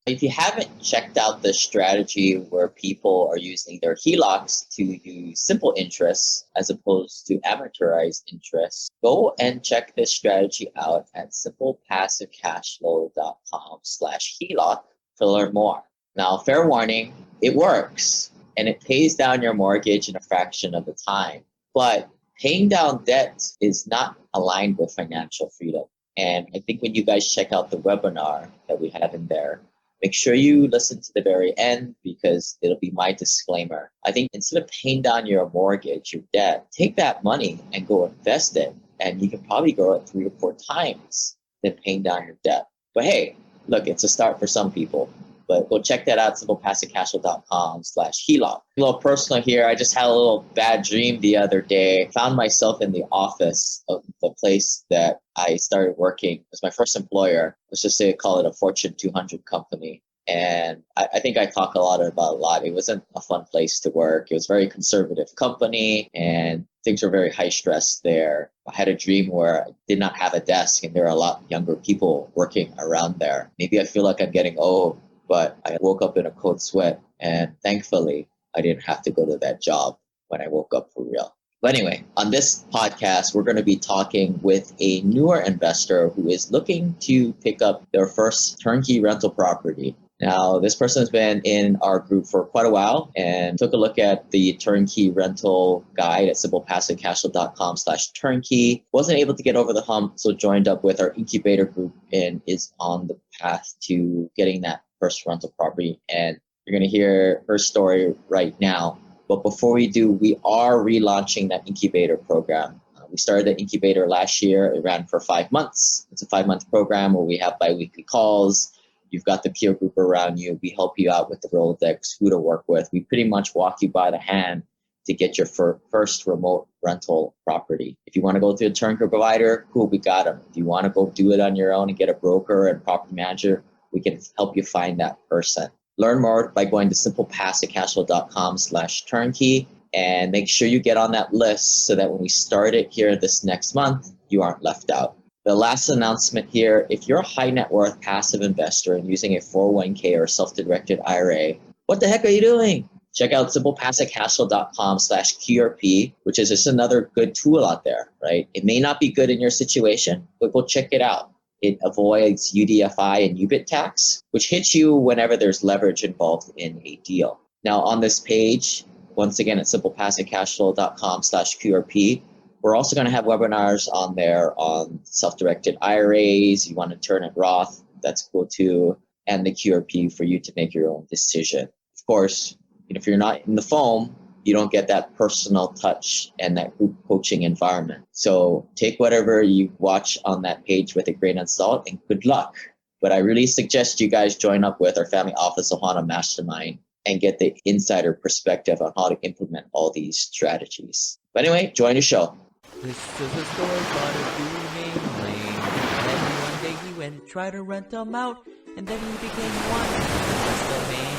If you haven't checked out the strategy where people are using their HELOCs to use simple interests as opposed to amortized interests, go and check this strategy out at simplepassivecashflow.com/HELOC to learn more. Now, fair warning, it works and it pays down your mortgage in a fraction of the time, but paying down debt is not aligned with financial freedom. And I think when you guys check out the webinar that we have in there, make sure you listen to the very end because it'll be my disclaimer. I think instead of paying down your mortgage, your debt, take that money and go invest it. And you can probably grow it 3 or 4 times than paying down your debt. But hey, look, it's a start for some people. But go check that out, simplepassivecashflow.com/HELOC. A little personal here. I just had a little bad dream the other day. Found myself in the office of the place that I started working. It was my first employer. Let's just say call it a Fortune 200 company. And I think I talk about a lot. It wasn't a fun place to work. It was a very conservative company and things were very high stress there. I had a dream where I did not have a desk and there were a lot younger people working around there. Maybe I feel like I'm getting old, but I woke up in a cold sweat and thankfully I didn't have to go to that job when I woke up for real. But anyway, on this podcast, we're going to be talking with a newer investor who is looking to pick up their first turnkey rental property. Now, this person has been in our group for quite a while and took a look at the turnkey rental guide at simplepassivecashflow.com/turnkey. Wasn't able to get over the hump, so joined up with our Incubator group and is on the path to getting that first rental property. And you're going to hear her story right now. But before we do, we are relaunching that Incubator program. We started the Incubator last year. It ran for 5 months. It's a 5-month program where we have bi-weekly calls. You've got the peer group around you. We help you out with the Rolodex, who to work with. We pretty much walk you by the hand to get your first remote rental property. If you want to go through a turnkey provider, cool, we got them. If you want to go do it on your own and get a broker and property manager, we can help you find that person. Learn more by going to simplepassivecashflow.com/turnkey and make sure you get on that list so that when we start it here this next month, you aren't left out. The last announcement here, if you're a high net worth passive investor and using a 401k or self-directed IRA, what the heck are you doing? Check out simplepassivecashflow.com/QRP, which is just another good tool out there, right? It may not be good in your situation, but go check it out. It avoids UDFI and UBIT tax, which hits you whenever there's leverage involved in a deal. Now on this page, once again at simplepassivecashflow.com/QRP, we're also going to have webinars on there on self-directed IRAs. You want to turn it Roth, that's cool too, and the QRP for you to make your own decision. Of course, if you're not in the foam, you don't get that personal touch and that group coaching environment. So take whatever you watch on that page with a grain of salt and good luck. But I really suggest you guys join up with our Family Office Ohana Mastermind and get the insider perspective on how to implement all these strategies. But anyway, join the show. This is a story about a booming lane. And then one day he went and tried to rent them out, and then he became one of the main.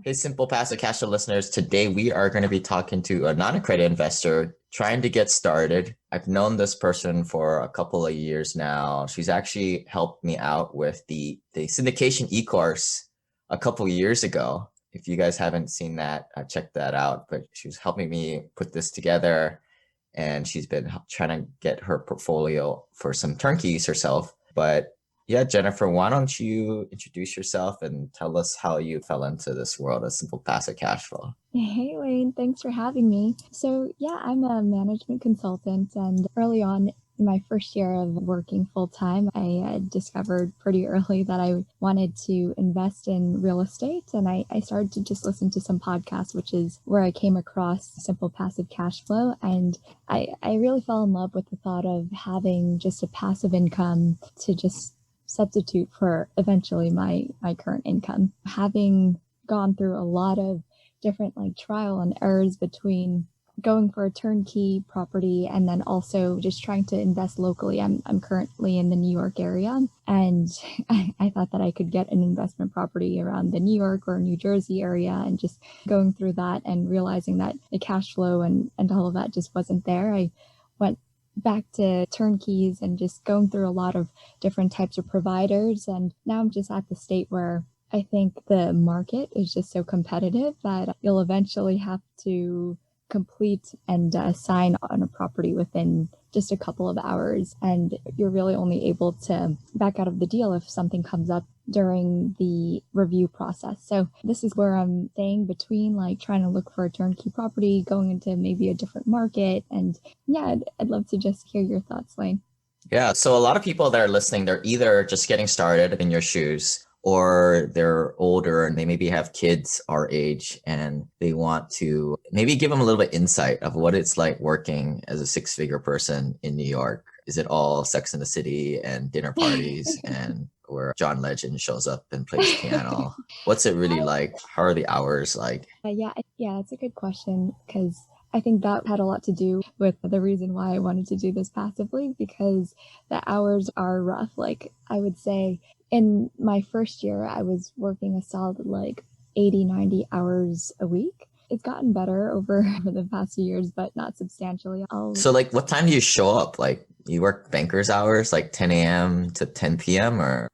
Hey, Simple Passive Cash Flow listeners. Today we are going to be talking to a non-accredited investor trying to get started. I've known this person for a couple of years now. She's actually helped me out with the syndication e-course a couple of years ago. If you guys haven't seen that, check that out. But she was helping me put this together, and she's been trying to get her portfolio for some turnkeys herself. But yeah, Jennifer, why don't you introduce yourself and tell us how you fell into this world of simple passive cash flow? Hey, Wayne, thanks for having me. So yeah, I'm a management consultant, and early on in my first year of working full-time, I discovered pretty early that I wanted to invest in real estate, and I started to just listen to some podcasts, which is where I came across simple passive cash flow, and I really fell in love with the thought of having just a passive income to just substitute for eventually my current income. Having gone through a lot of different trial and errors between going for a turnkey property and then also just trying to invest locally. I'm currently in the New York area, and I thought that I could get an investment property around the New York or New Jersey area, and just going through that and realizing that the cash flow and all of that just wasn't there. I went back to turnkeys and just going through a lot of different types of providers. And now I'm just at the state where I think the market is just so competitive that you'll eventually have to complete and sign on a property within just a couple of hours. And you're really only able to back out of the deal if something comes up during the review process. So this is where I'm staying between like trying to look for a turnkey property, going into maybe a different market. And yeah, I'd love to just hear your thoughts, Lane. Yeah. So a lot of people that are listening, they're either just getting started in your shoes or they're older and they maybe have kids our age and they want to maybe give them a little bit insight of what it's like working as a six-figure person in New York. Is it all Sex in the City and dinner parties and where John Legend shows up and plays piano? What's it really like? How are the hours like? Yeah, it's a good question because I think that had a lot to do with the reason why I wanted to do this passively, because the hours are rough. Like I would say in my first year, I was working a solid like 80, 90 hours a week. It's gotten better over the past few years, but not substantially. So like what time do you show up? Like you work banker's hours, like 10 a.m. to 10 p.m. or?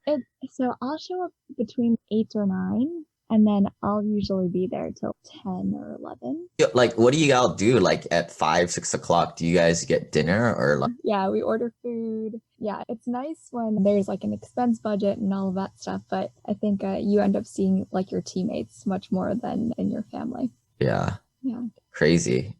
So I'll show up between 8 or 9. And then I'll usually be there till 10 or 11. Like, what do you all do? Like at 5, 6 o'clock, do you guys get dinner or like? Yeah, we order food. Yeah, it's nice when there's like an expense budget and all of that stuff. But I think you end up seeing like your teammates much more than in your family. Yeah. Yeah. Crazy.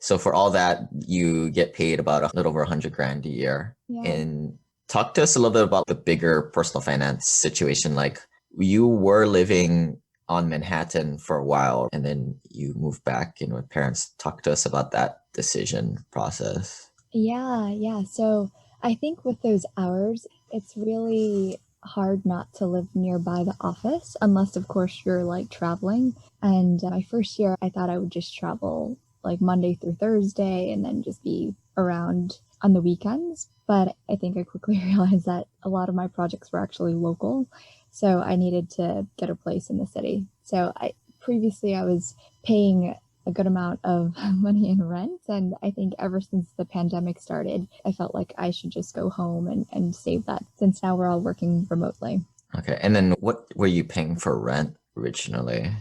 So for all that, you get paid about a little over 100 grand a year. Yeah. And talk to us a little bit about the bigger personal finance situation. Like, you were living on Manhattan for a while and then you moved back in with parents. Talk to us about that decision process. Yeah. So I think with those hours, it's really hard not to live nearby the office, unless, of course, you're like traveling. And my first year, I thought I would just travel like Monday through Thursday and then just be around on the weekends. But I think I quickly realized that a lot of my projects were actually local. So I needed to get a place in the city. So previously I was paying a good amount of money in rent. And I think ever since the pandemic started, I felt like I should just go home and save that, since now we're all working remotely. Okay. And then what were you paying for rent originally?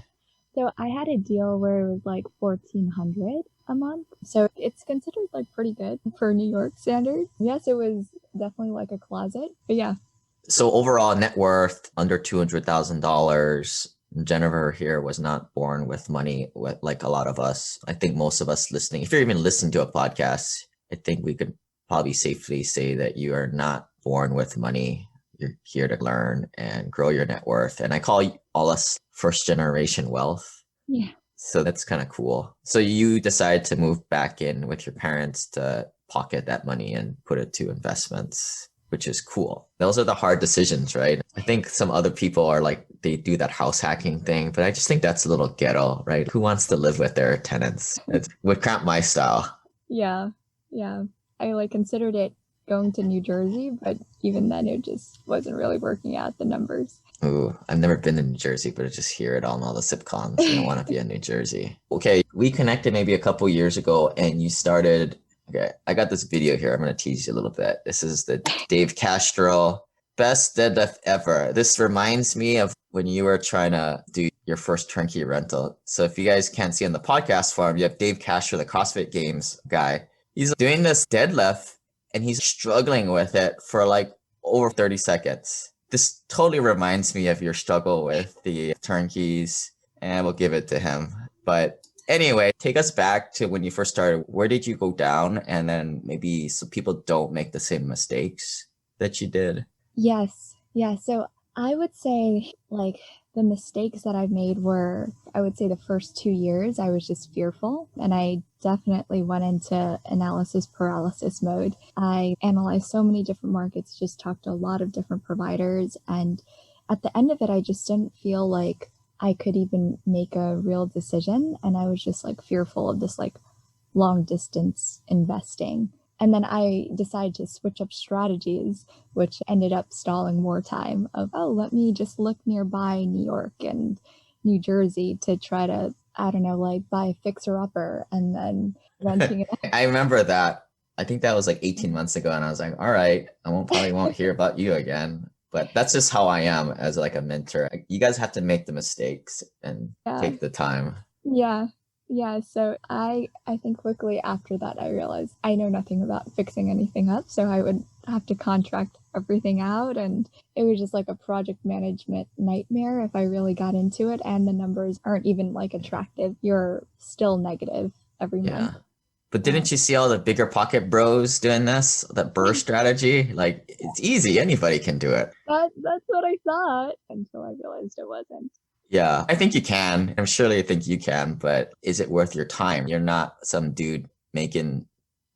So I had a deal where it was like $1,400 a month. So it's considered like pretty good for New York standards. Yes, it was definitely like a closet, but yeah. So overall net worth under $200,000. Jennifer here was not born with money like a lot of us. I think most of us listening, if you're even listening to a podcast, I think we could probably safely say that you are not born with money. You're here to learn and grow your net worth. And I call all us first generation wealth. Yeah. So that's kind of cool. So you decided to move back in with your parents to pocket that money and put it to investments, which is cool. Those are the hard decisions, right? I think some other people are like, they do that house hacking thing, but I just think that's a little ghetto, right? Who wants to live with their tenants? It would cramp my style. Yeah. I like considered it going to New Jersey, but even then it just wasn't really working out the numbers. Ooh, I've never been to New Jersey, but I just hear it on all the sitcoms. I don't want to be in New Jersey. Okay, we connected maybe a couple years ago and you started. Okay, I got this video here. I'm going to tease you a little bit. This is the Dave Castro best deadlift ever. This reminds me of when you were trying to do your first turnkey rental. So if you guys can't see on the podcast form, you have Dave Castro, the CrossFit Games guy. He's doing this deadlift and he's struggling with it for like over 30 seconds. This totally reminds me of your struggle with the turnkeys, and we'll give it to him. But anyway, take us back to when you first started. Where did you go down? And then maybe so people don't make the same mistakes that you did. Yes. Yeah. So I would say like the mistakes that I've made were, I would say the first 2 years, I was just fearful. And I definitely went into analysis paralysis mode. I analyzed so many different markets, just talked to a lot of different providers. And at the end of it, I just didn't feel like I could even make a real decision. And I was just like fearful of this like long distance investing. And then I decided to switch up strategies, which ended up stalling more time of, let me just look nearby New York and New Jersey to try to, I don't know, like buy a fixer upper and then renting it. I remember that. I think that was like 18 months ago. And I was like, all right, probably won't hear about you again. But that's just how I am as like a mentor. You guys have to make the mistakes and take the time. Yeah. Yeah, so I think quickly after that I realized I know nothing about fixing anything up, so I would have to contract everything out, and it was just like a project management nightmare if I really got into it, and the numbers aren't even like attractive. You're still negative every month. But didn't you see all the bigger pocket bros doing this? That burr strategy? Like, it's easy. Anybody can do it. That's what I thought until I realized it wasn't. Yeah, I think you can. I'm surely I think you can, but is it worth your time? You're not some dude making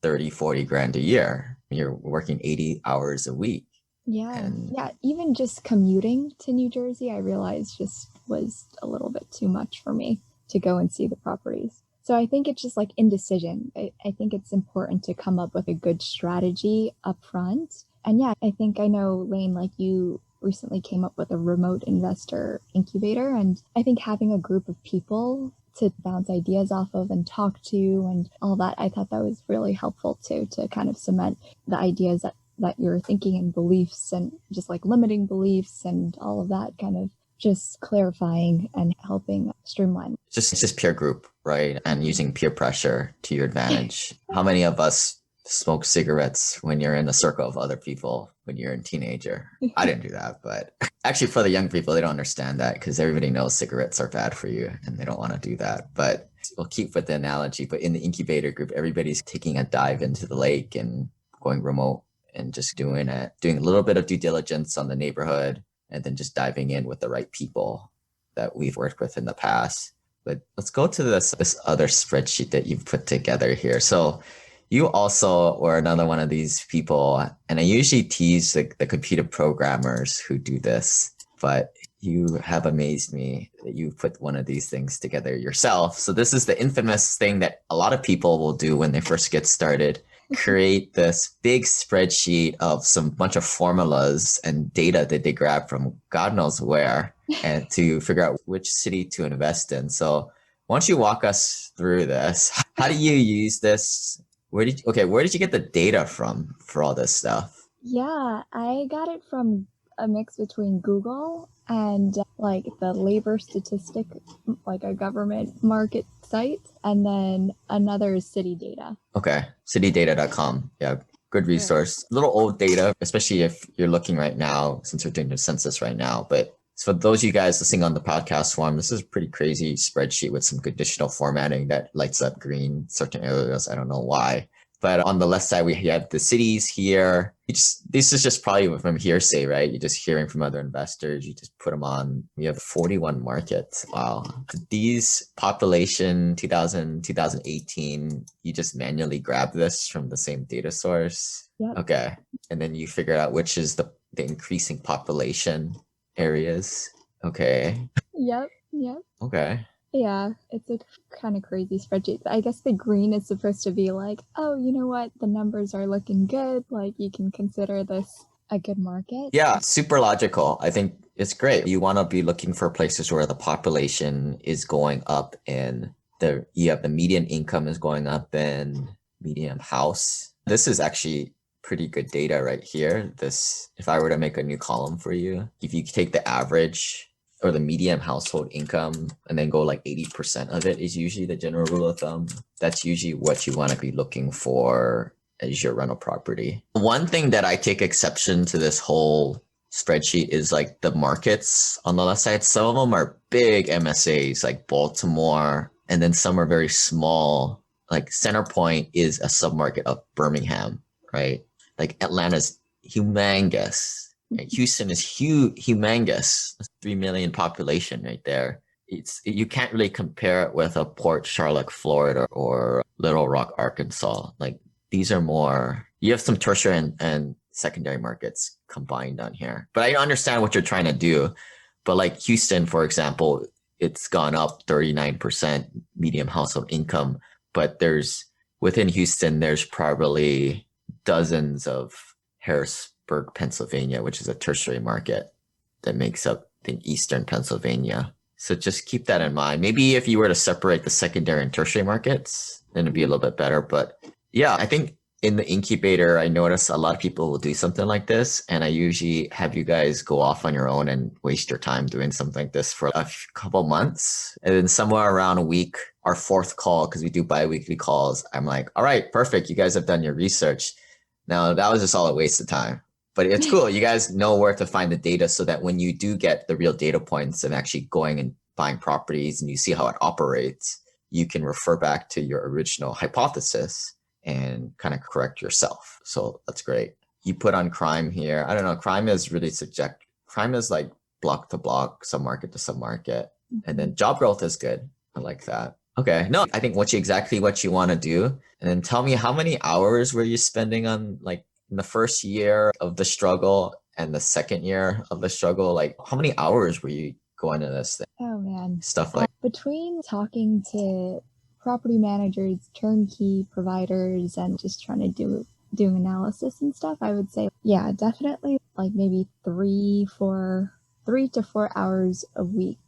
30, 40 grand a year. You're working 80 hours a week. Yeah. Yeah. Even just commuting to New Jersey, I realized just was a little bit too much for me to go and see the properties. So I think it's just like indecision. I think it's important to come up with a good strategy up front. And yeah, I think I know, Lane, like you recently came up with a remote investor incubator. And I think having a group of people to bounce ideas off of and talk to and all that, I thought that was really helpful too, to kind of cement the ideas that you're thinking and beliefs and just like limiting beliefs and all of that, kind of just clarifying and helping streamline. It's just peer group, right? And using peer pressure to your advantage. How many of us smoke cigarettes when you're in a circle of other people when you're a teenager? I didn't do that, but actually for the young people, they don't understand that because everybody knows cigarettes are bad for you and they don't want to do that. But we'll keep with the analogy. But in the incubator group, everybody's taking a dive into the lake and going remote and just doing a little bit of due diligence on the neighborhood and then just diving in with the right people that we've worked with in the past. But let's go to this other spreadsheet that you've put together here. So you also were another one of these people, and I usually tease the computer programmers who do this, but you have amazed me that you put one of these things together yourself. So this is the infamous thing that a lot of people will do when they first get started. Create this big spreadsheet of some bunch of formulas and data that they grab from God knows where and to figure out which city to invest in. So why don't you walk us through this? How do you use this? Where did you get the data from for all this stuff? Yeah, I got it from a mix between Google and like the labor statistic, like a government market site, and then another city data. Okay, citydata.com. Yeah, good resource. A little old data, especially if you're looking right now, since we're doing the census right now. But for those of you guys listening on the podcast form, this is a pretty crazy spreadsheet with some conditional formatting that lights up green certain areas. I don't know why. But on the left side, we have the cities here. This is just probably from hearsay, right? You're just hearing from other investors. You just put them on. We have 41 markets. Wow. These population 2000, 2018, you just manually grab this from the same data source. Yep. Okay. And then you figure out which is the increasing population areas. Okay. Yep. Okay. Yeah, it's a kind of crazy spreadsheet. I guess the green is supposed to be like, oh, you know what? The numbers are looking good. Like, you can consider this a good market. Yeah, super logical. I think it's great. You want to be looking for places where the population is going up and you have the median income is going up and median house. This is actually pretty good data right here. If I were to make a new column for you, if you take the average or the median household income and then go like 80% of it is usually the general rule of thumb. That's usually what you want to be looking for as your rental property. One thing that I take exception to this whole spreadsheet is like the markets on the left side. Some of them are big MSAs like Baltimore, and then some are very small. Like Centerpoint is a submarket of Birmingham, right? Like Atlanta's humongous. Houston is humongous, 3 million population right there. You can't really compare it with a Port Charlotte, Florida, or Little Rock, Arkansas. Like these are more. You have some tertiary and secondary markets combined on here. But I understand what you're trying to do. But like Houston, for example, it's gone up 39% median household income. But within Houston, there's probably dozens of Harrisburg, Pennsylvania, which is a tertiary market that makes up the eastern Pennsylvania. So just keep that in mind. Maybe if you were to separate the secondary and tertiary markets, then it'd be a little bit better. But yeah, I think in the incubator, I notice a lot of people will do something like this, and I usually have you guys go off on your own and waste your time doing something like this for a couple months. And then somewhere around a week, our fourth call, because we do bi-weekly calls, I'm like, all right, perfect. You guys have done your research. Now, that was just all a waste of time. But it's cool. You guys know where to find the data so that when you do get the real data points and actually going and buying properties and you see how it operates, you can refer back to your original hypothesis and kind of correct yourself. So that's great. You put on crime here. I don't know. Crime is really subjective. Crime is like block to block, submarket to submarket. And then job growth is good. I like that. Okay. No, I think exactly what you want to do. And then tell me, how many hours were you spending on, like, in the first year of the struggle and the second year of the struggle? Like, how many hours were you going to this thing? Oh man. Stuff like Between talking to property managers, turnkey providers, and just trying to doing analysis and stuff, I would say, yeah, definitely like maybe 3 to 4 hours a week.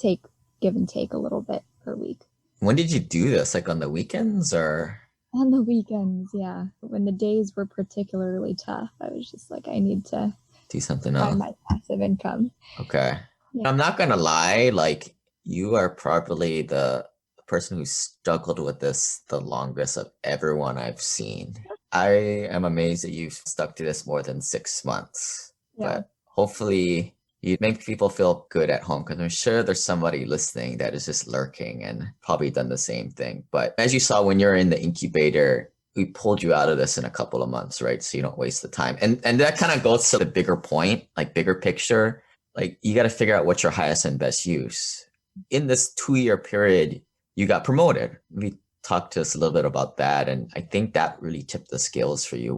Give and take a little bit per week. When did you do this? Like on the weekends or? On the weekends, yeah. When the days were particularly tough, I was just like, I need to Do something find else. my passive income. Okay. Yeah. I'm not gonna lie, like, you are probably the person who struggled with this the longest of everyone I've seen. I am amazed that you've stuck to this more than 6 months. Yeah. But hopefully you make people feel good at home, because I'm sure there's somebody listening that is just lurking and probably done the same thing. But as you saw when you're in the incubator, we pulled you out of this in a couple of months, right? So you don't waste the time. And that kind of goes to the bigger point, like bigger picture. Like, you got to figure out what's your highest and best use. In this 2-year period, you got promoted. We talked to us a little bit about that. And I think that really tipped the scales for you,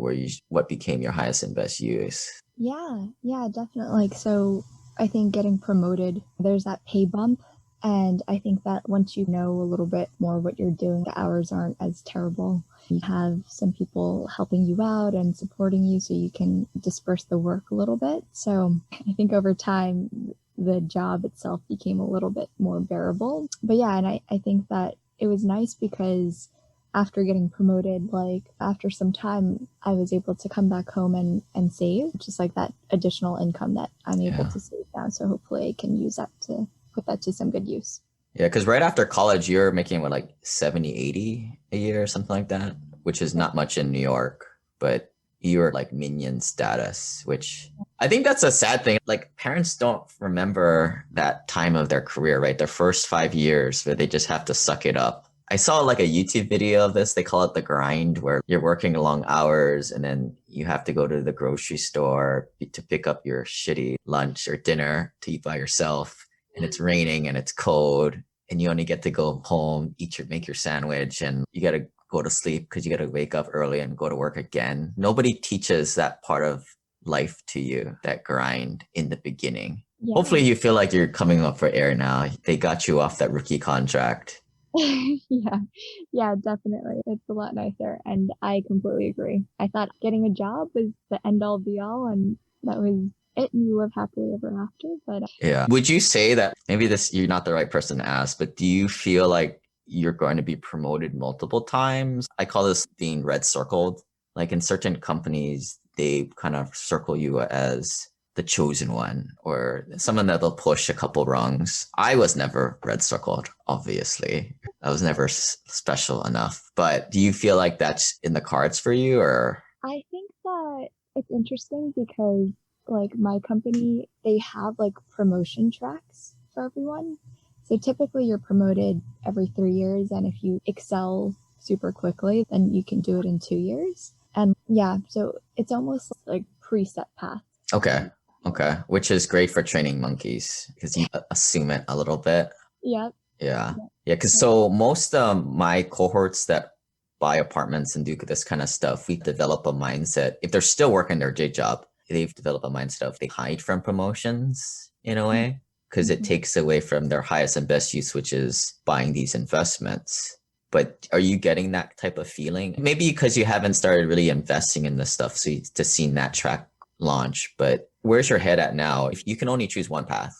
what became your highest and best use. Yeah, definitely. Like, so I think getting promoted, there's that pay bump. And I think that once you know a little bit more what you're doing, the hours aren't as terrible. You have some people helping you out and supporting you so you can disperse the work a little bit. So I think over time, the job itself became a little bit more bearable. But yeah, and I think that it was nice because after getting promoted, like after some time, I was able to come back home and save, just like that additional income that I'm able to save now. So hopefully I can use that to put that to some good use. Yeah, because right after college, you're making what, like 70, 80 a year or something like that, which is not much in New York, but you're like minion status, which I think that's a sad thing. Like, parents don't remember that time of their career, right? Their first 5 years where they just have to suck it up. I saw like a YouTube video of this. They call it the grind, where you're working long hours and then you have to go to the grocery store to pick up your shitty lunch or dinner to eat by yourself. And it's raining and it's cold and you only get to go home, make your sandwich, and you got to go to sleep because you got to wake up early and go to work again. Nobody teaches that part of life to you, that grind in the beginning. Yeah. Hopefully you feel like you're coming up for air now. They got you off that rookie contract. Yeah, definitely. It's a lot nicer. And I completely agree. I thought getting a job was the end all be all, and that was it, and you live happily ever after. But yeah. Would you say that maybe you're not the right person to ask, but do you feel like you're going to be promoted multiple times? I call this being red circled. Like, in certain companies, they kind of circle you as the chosen one or someone that they'll push a couple rungs. I was never red circled, obviously. I was never special enough. But do you feel like that's in the cards for you, or? I think that it's interesting because, like, my company, they have like promotion tracks for everyone. So typically you're promoted every 3 years. And if you excel super quickly, then you can do it in 2 years. And yeah, so it's almost like preset path. Okay. Which is great for training monkeys because you assume it a little bit. Yep. Yeah. Because so most my cohorts that buy apartments and do this kind of stuff, we develop a mindset. If they're still working their day job, they've developed a mindset of they hide from promotions in a way because it takes away from their highest and best use, which is buying these investments. But are you getting that type of feeling? Maybe because you haven't started really investing in this stuff, so to seen that track launch. But where's your head at now? If you can only choose one path,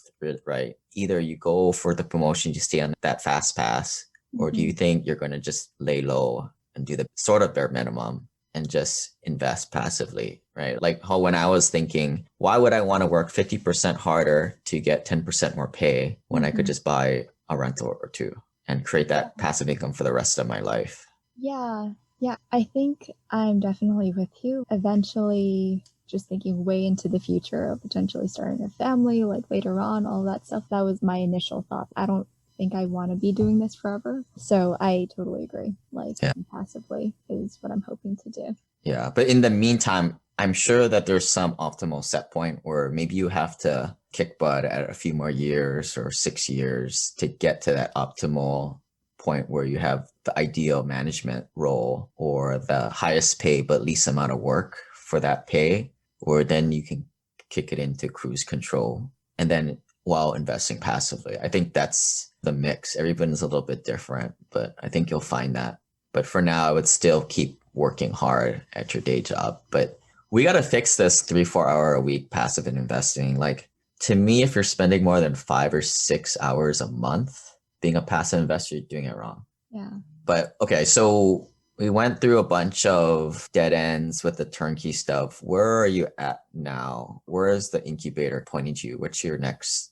right? Either you go for the promotion, you stay on that fast pass, or do you think you're going to just lay low and do the sort of bare minimum and just invest passively, right? Like how when I was thinking, why would I want to work 50% harder to get 10% more pay when I could just buy a rental or two and create that passive income for the rest of my life? Yeah. Yeah. I think I'm definitely with you. Eventually, just thinking way into the future of potentially starting a family, like later on, all that stuff. That was my initial thought. I don't think I want to be doing this forever. So I totally agree. Like Yeah. passively is what I'm hoping to do. Yeah. But in the meantime, I'm sure that there's some optimal set point where maybe you have to kick butt at a few more years or 6 years to get to that optimal point where you have the ideal management role or the highest pay but least amount of work for that pay, or then you can kick it into cruise control and then while investing passively. I think that's the mix. Everyone's a little bit different, but I think you'll find that. But for now, I would still keep working hard at your day job. But we got to fix this 3-4 hour a week passive investing. Like to me, if you're spending more than 5 or 6 hours a month being a passive investor, you're doing it wrong. Yeah. But okay, so we went through a bunch of dead ends with the turnkey stuff. Where are you at now? Where is the incubator pointing to you? What's your next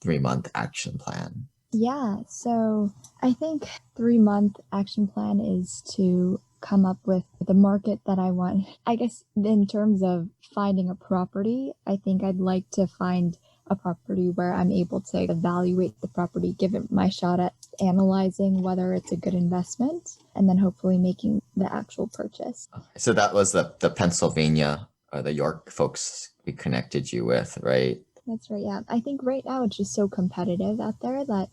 3-month action plan? Yeah, so I think 3-month action plan is to come up with the market that I want. I guess in terms of finding a property, I think I'd like to find a property where I'm able to evaluate the property, give it my shot at analyzing whether it's a good investment, and then hopefully making the actual purchase. So that was the Pennsylvania or the York folks we connected you with, right? That's right, yeah. I think right now it's just so competitive out there that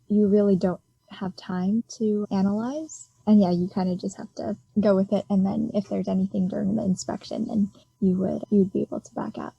you really don't have time to analyze. And yeah, you kind of just have to go with it. And then if there's anything during the inspection, then you'd be able to back out.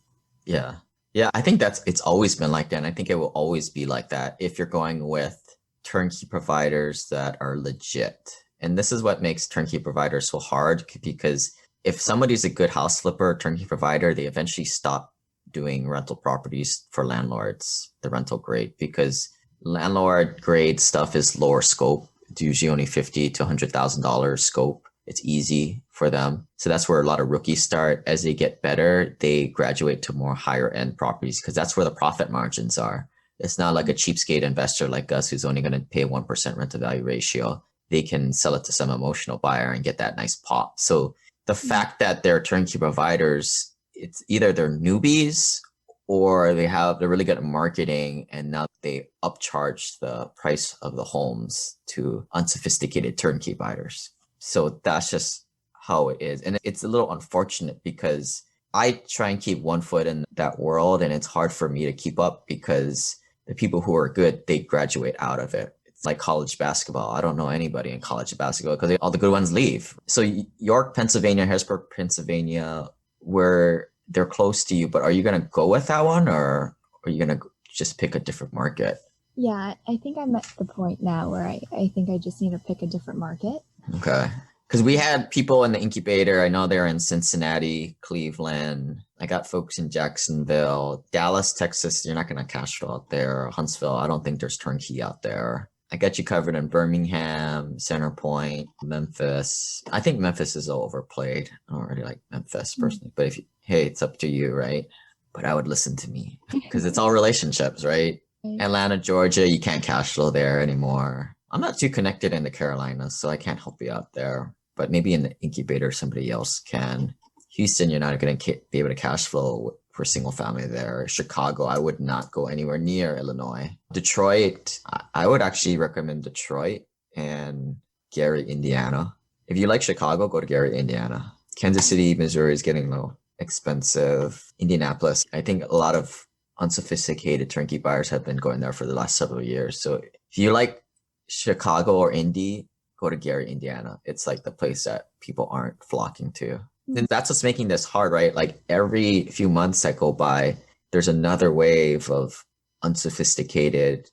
Yeah. Yeah, I think it's always been like that. And I think it will always be like that if you're going with turnkey providers that are legit. And this is what makes turnkey providers so hard, because if somebody's a good house flipper, turnkey provider, they eventually stop doing rental properties for landlords, the rental grade, because landlord grade stuff is lower scope. It's usually only $50,000 to $100,000 scope. It's easy for them. So that's where a lot of rookies start. As they get better, they graduate to more higher end properties because that's where the profit margins are. It's not like a cheapskate investor like us who's only going to pay 1% rent to value ratio. They can sell it to some emotional buyer and get that nice pop. So the fact that they're turnkey providers, it's either they're newbies or they're really good at marketing and now they upcharge the price of the homes to unsophisticated turnkey buyers. So that's just how it is. And it's a little unfortunate because I try and keep one foot in that world and it's hard for me to keep up because the people who are good, they graduate out of it. It's like college basketball. I don't know anybody in college basketball because all the good ones leave. So York, Pennsylvania, Harrisburg, Pennsylvania, where they're close to you, but are you going to go with that one or are you going to just pick a different market? Yeah, I think I'm at the point now where I think I just need to pick a different market. Okay. Because we had people in the incubator. I know they're in Cincinnati, Cleveland. I got folks in Jacksonville, Dallas, Texas. You're not going to cash flow out there. Huntsville. I don't think there's turnkey out there. I got you covered in Birmingham, Center Point, Memphis. I think Memphis is overplayed. I don't really like Memphis personally, but hey, it's up to you, right? But I would listen to me because it's all relationships, right? Atlanta, Georgia, you can't cash flow there anymore. I'm not too connected in the Carolinas, so I can't help you out there. But maybe in the incubator, somebody else can. Houston, you're not going to be able to cash flow for single family there. Chicago, I would not go anywhere near Illinois. Detroit, I would actually recommend Detroit and Gary, Indiana. If you like Chicago, go to Gary, Indiana. Kansas City, Missouri is getting low, expensive. Indianapolis, I think a lot of unsophisticated turnkey buyers have been going there for the last several years. So if you like Chicago or Indy, go to Gary, Indiana. It's like the place that people aren't flocking to. And that's what's making this hard, right? Like every few months that go by, there's another wave of unsophisticated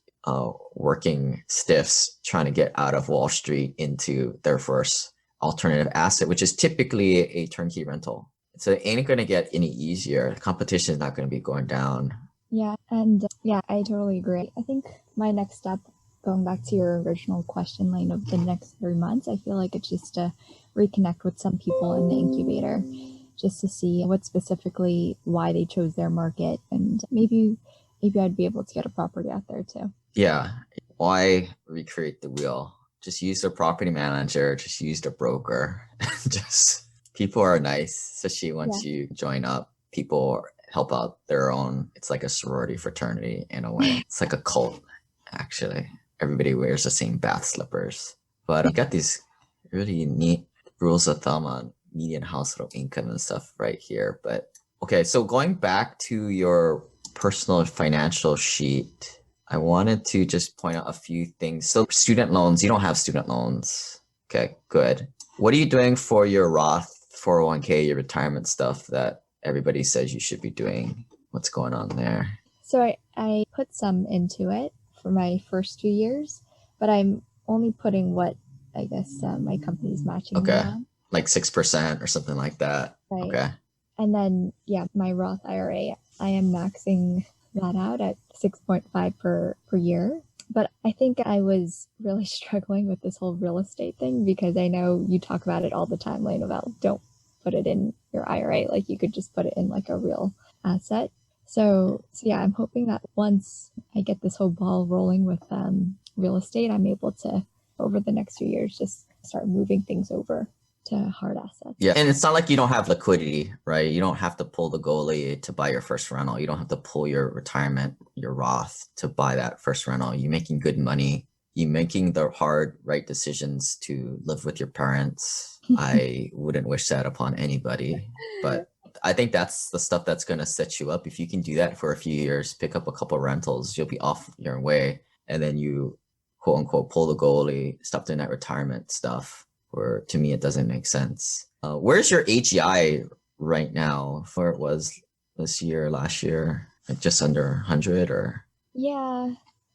working stiffs trying to get out of Wall Street into their first alternative asset, which is typically a turnkey rental. So it ain't going to get any easier. The competition is not going to be going down. Yeah, and yeah, I totally agree. I think my next step going back to your original question, Lane, of the next 3 months, I feel like it's just to reconnect with some people in the incubator, just to see what specifically why they chose their market, and maybe I'd be able to get a property out there too. Yeah. Why recreate the wheel? Just use a property manager, just use the broker. Just people are nice, especially once you join up. People help out their own. It's like a sorority fraternity in a way. It's like a cult, actually. Everybody wears the same bath slippers. But I got these really neat rules of thumb on median household income and stuff right here. But okay, so going back to your personal financial sheet, I wanted to just point out a few things. So student loans, you don't have student loans. Okay, good. What are you doing for your Roth 401k, your retirement stuff that everybody says you should be doing? What's going on there? So I put some into it for my first few years, but I'm only putting what I guess my company's matching me on. Like 6% or something like that. Right. Okay. And then, my Roth IRA, I am maxing that out at 6.5 per year. But I think I was really struggling with this whole real estate thing, because I know you talk about it all the time, Lane, about don't put it in your IRA. Like, you could just put it in like a real asset. So yeah, I'm hoping that once I get this whole ball rolling with real estate, I'm able to, over the next few years, just start moving things over to hard assets. Yeah, and it's not like you don't have liquidity, right? You don't have to pull the goalie to buy your first rental. You don't have to pull your retirement, your Roth to buy that first rental. You're making good money. You're making the hard, right decisions to live with your parents. I wouldn't wish that upon anybody, but I think that's the stuff that's going to set you up. If you can do that for a few years, pick up a couple rentals, you'll be off your way. And then you, quote unquote, pull the goalie, stop doing that retirement stuff. Where to me, it doesn't make sense. Where's your AGI right now? Where it was this year, last year, like just under 100 or? Yeah,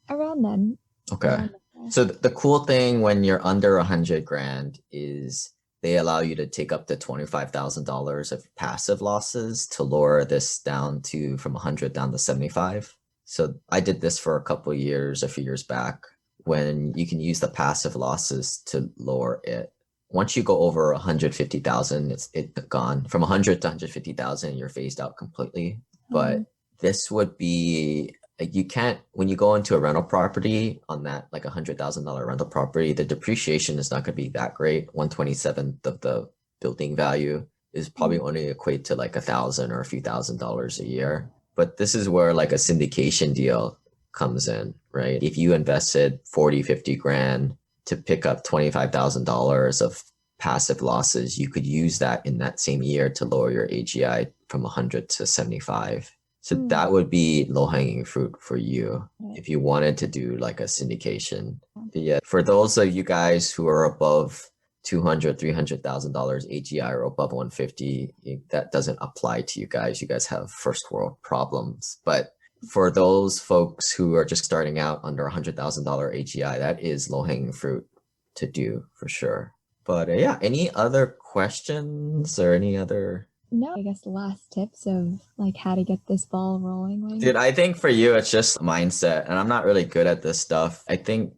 around then. Okay. Around then. So the cool thing when you're under 100 grand is they allow you to take up to $25,000 of passive losses to lower this down to from 100 down to 75. So I did this for a couple of years, a few years back, when you can use the passive losses to lower it. Once you go over 150,000, it's gone. From 100 to 150,000, you're phased out completely. But this would be like, you can't, when you go into a rental property on that like $100,000 rental property, the depreciation is not going to be that great. 1/27th of the building value is probably only equate to like $1,000 or a few $1,000s a year. But this is where like a syndication deal comes in, right? If you invested 40, 50 grand to pick up $25,000 of passive losses, you could use that in that same year to lower your AGI from 100 to 75. So that would be low-hanging fruit for you if you wanted to do like a syndication. But yeah, for those of you guys who are above $200,000, $300,000 AGI or above 150, that doesn't apply to you guys. You guys have first world problems. But for those folks who are just starting out under $100,000 AGI, that is low-hanging fruit to do for sure. But yeah, any other questions or any other? No, I guess last tips of like how to get this ball rolling. Like. Dude, I think for you, it's just mindset. And I'm not really good at this stuff. I think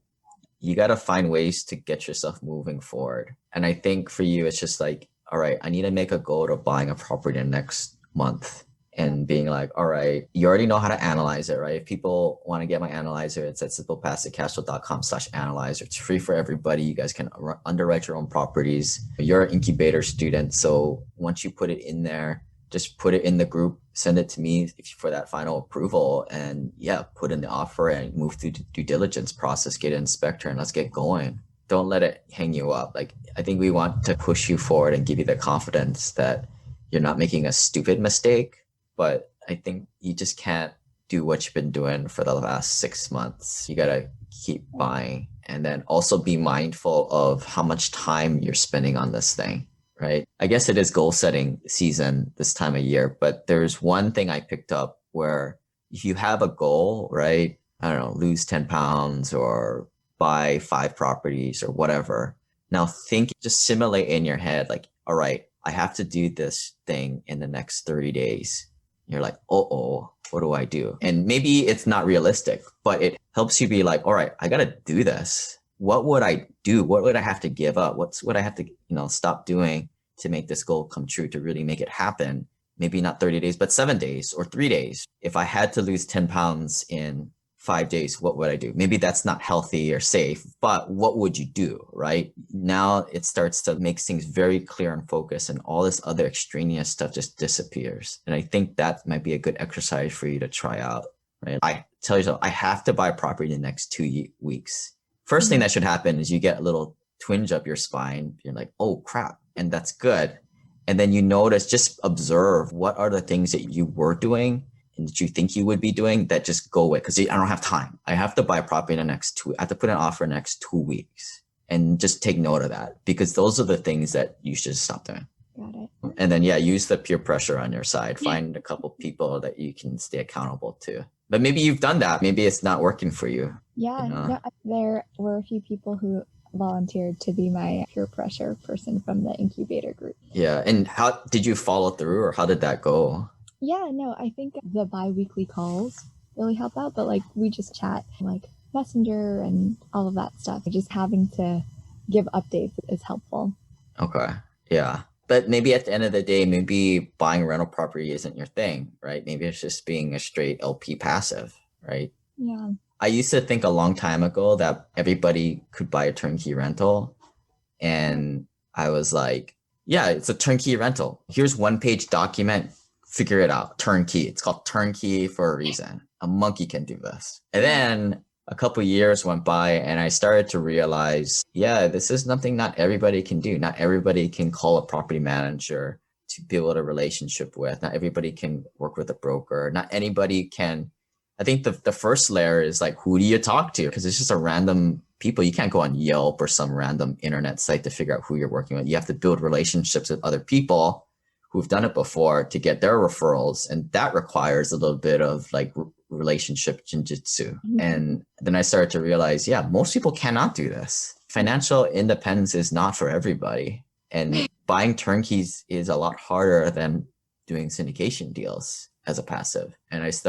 you got to find ways to get yourself moving forward. And I think for you, it's just like, all right, I need to make a goal of buying a property in the next month. And being like, all right, you already know how to analyze it, right? If people want to get my analyzer, it's at simplepassivecashflow.com/analyzer. It's free for everybody. You guys can underwrite your own properties. You're an incubator student. So once you put it in there, just put it in the group, send it to me for that final approval. And yeah, put in the offer and move through the due diligence process, get an inspector, and let's get going. Don't let it hang you up. Like, I think we want to push you forward and give you the confidence that you're not making a stupid mistake. But I think you just can't do what you've been doing for the last 6 months. You got to keep buying, and then also be mindful of how much time you're spending on this thing, right? I guess it is goal setting season this time of year, but there's one thing I picked up where if you have a goal, right? I don't know, lose 10 pounds or buy 5 properties or whatever. Now just simulate in your head, like, all right, I have to do this thing in the next 30 days. You're like, what do I do? And maybe it's not realistic, but it helps you be like, all right, I got to do this. What would I do? What would I have to give up? What's what I have to, stop doing to make this goal come true, to really make it happen? Maybe not 30 days, but 7 days or 3 days. If I had to lose 10 pounds in 5 days, what would I do? Maybe that's not healthy or safe, but what would you do, right? Now it starts to make things very clear and focused, and all this other extraneous stuff just disappears. And I think that might be a good exercise for you to try out, right? I tell yourself, I have to buy property in the next 2 weeks. First thing that should happen is you get a little twinge up your spine. You're like, oh crap. And that's good. And then you notice, just observe, what are the things that you were doing and that you think you would be doing that just go away? Because I don't have time. I have to buy property in the next I have to put an offer in the next 2 weeks. And just take note of that, because those are the things that you should stop doing. Got it. And then, use the peer pressure on your side. Find a couple people that you can stay accountable to. But maybe you've done that. Maybe it's not working for you. Yeah, no, there were a few people who volunteered to be my peer pressure person from the Incubator group. Yeah. And how did you follow through, or how did that go? Yeah, no, I think the bi-weekly calls really help out, but we just chat Messenger and all of that stuff. Just having to give updates is helpful. Okay. Yeah. But maybe at the end of the day, maybe buying rental property isn't your thing, right? Maybe it's just being a straight LP passive, right? Yeah. I used to think a long time ago that everybody could buy a turnkey rental. And I was like, yeah, it's a turnkey rental. Here's 1-page document. Figure it out. Turnkey. It's called turnkey for a reason. A monkey can do this. And then a couple of years went by and I started to realize, this is something not everybody can do. Not everybody can call a property manager to build a relationship with. Not everybody can work with a broker. Not anybody can. I think the first layer is who do you talk to? Because it's just a random people. You can't go on Yelp or some random internet site to figure out who you're working with. You have to build relationships with other people who've done it before to get their referrals. And that requires a little bit of relationship jinjitsu. Mm-hmm. And then I started to realize, most people cannot do this. Financial independence is not for everybody. And buying turnkeys is a lot harder than doing syndication deals as a passive. And I was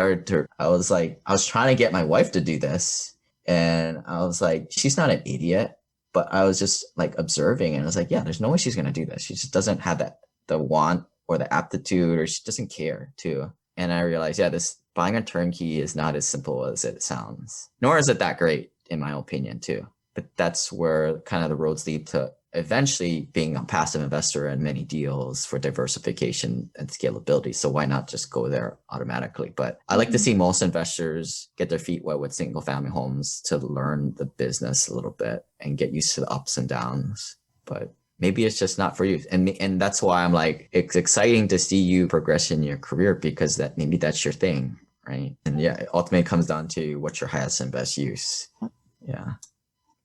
trying to get my wife to do this. And I was like, she's not an idiot, but I was just observing. And I was like, there's no way she's going to do this. She just doesn't have the want or the aptitude, or she doesn't care too. And I realized, this buying a turnkey is not as simple as it sounds, nor is it that great in my opinion too. But that's where kind of the roads lead to eventually being a passive investor in many deals for diversification and scalability. So why not just go there automatically? But I like to see most investors get their feet wet with single family homes to learn the business a little bit and get used to the ups and downs. But maybe it's just not for you. And that's why I'm it's exciting to see you progress in your career, because maybe that's your thing, right? And it ultimately comes down to what's your highest and best use. Yeah.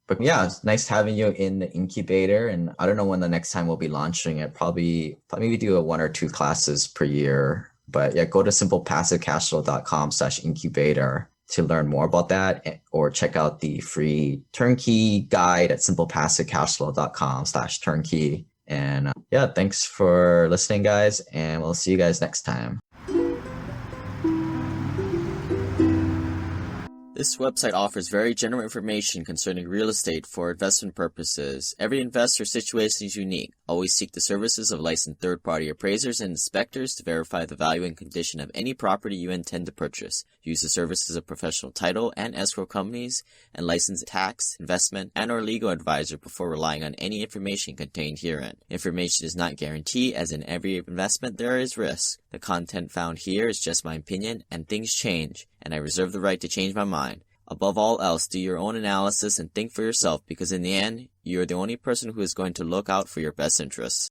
But it's nice having you in the incubator. And I don't know when the next time we'll be launching it. Probably we do 1 or 2 classes per year. But go to simplepassivecashflow.com/incubator to learn more about that, or check out the free turnkey guide at simplepassivecashflow.com/turnkey. And thanks for listening, guys. And we'll see you guys next time. This website offers very general information concerning real estate for investment purposes. Every investor's situation is unique. Always seek the services of licensed third-party appraisers and inspectors to verify the value and condition of any property you intend to purchase. Use the services of professional title and escrow companies and licensed tax, investment, and or legal advisor before relying on any information contained herein. Information is not guaranteed, as in every investment there is risk. The content found here is just my opinion, and things change, and I reserve the right to change my mind. Above all else, do your own analysis and think for yourself, because in the end, you are the only person who is going to look out for your best interests.